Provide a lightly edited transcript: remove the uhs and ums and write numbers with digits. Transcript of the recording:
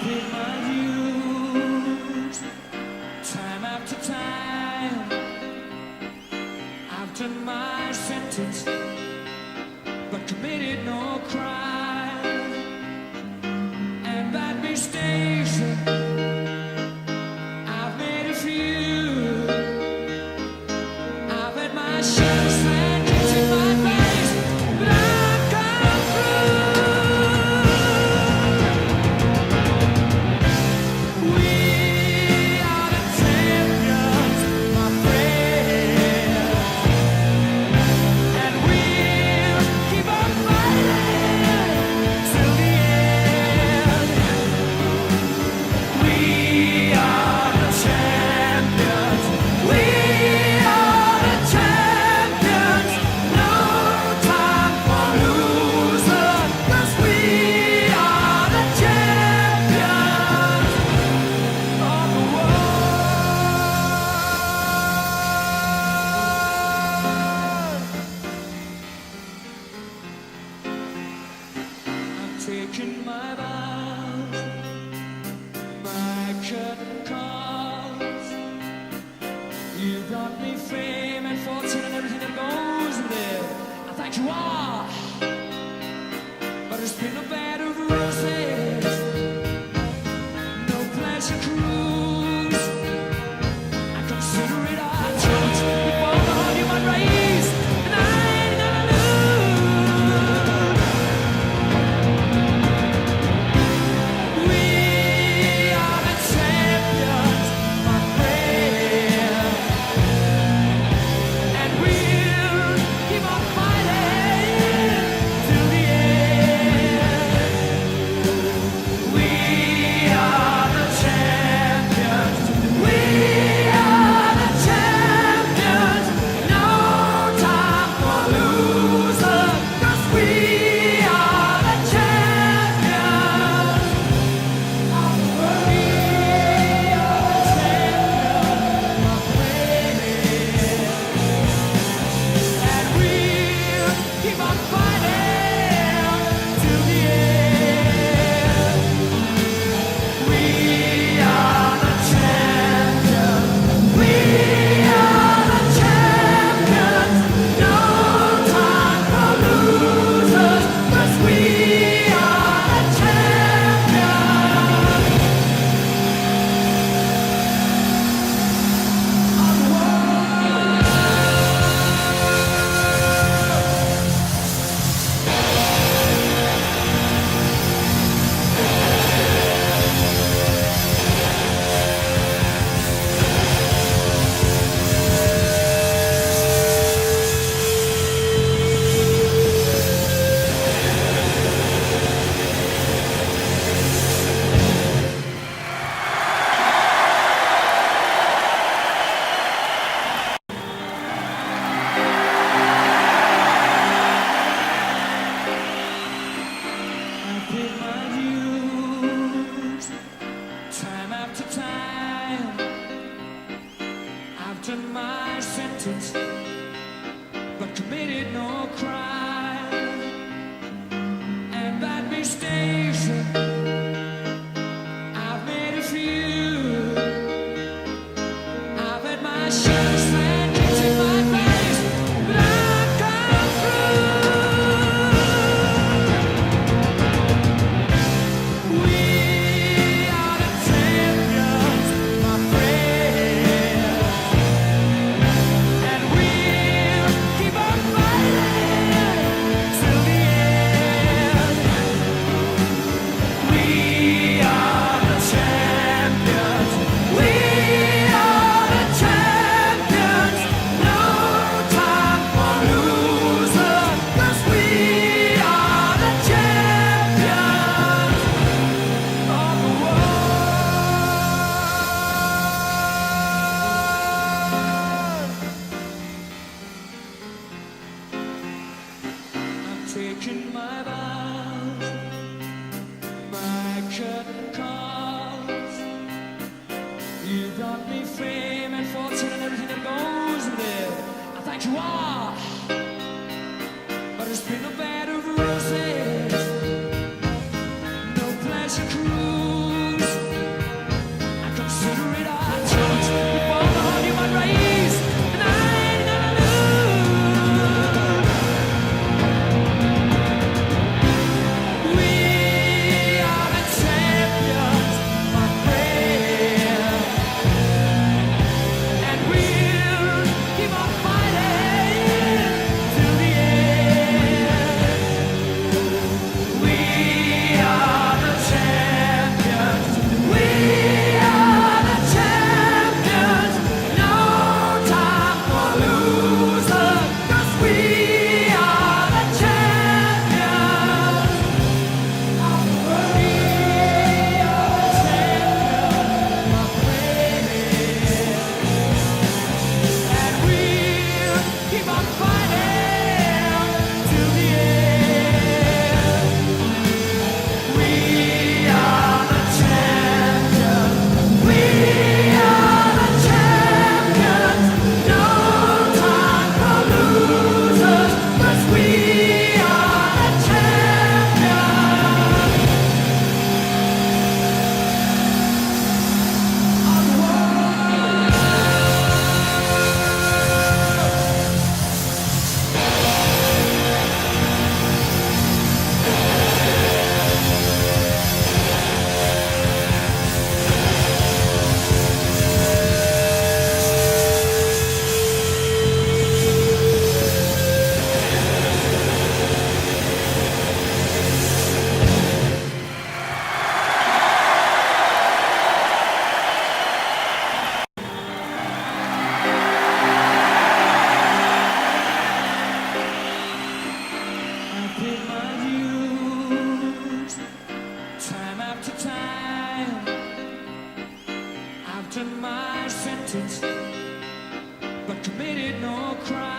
paid my dues time after time. I've done my sentence, but committed no crime. And bad mistakes, I've made a few. I've had my share of sand in my face, but I've come through. We are the champions, my friend, and we'll keep on fighting till the end. We are the champions. We are the champions. No time for losers, 'cause we are the champions of the world. I'm taking my vows, my curtain calls. You brought me fame and fortune and everything that goes with it. I thank you all, but it's been a bed of roses, no pleasure cruise. I consider it a challenge before the whole human race, and I ain't gonna lose. We are the champions, my friend, and we'll keep on fighting till the end. We are the champions. We are the champions. No time for losers, 'cause we are the champions of the world. We are the champions, my friend, and we'll keep on fighting till the end. We are the champions. We are the champions. No time for losers, 'cause we are the champions of the world. I paid my dues time after time. I've done my sentence, but committed no crime. And bad mistakes, I've made a few. I've had my share of sand in my face, but I've come through. We are the champions, my friend, and we'll keep on fighting till the end. We are the champions. We are the champions. No time for losers, 'cause we are the champions of the world. I'm taking my vows, my curtain calls. You brought me fame and fortune and everything that goes with it. I thank you all, but it's been a bed of roses, no pleasure cruise. served my sentence, but committed no crime.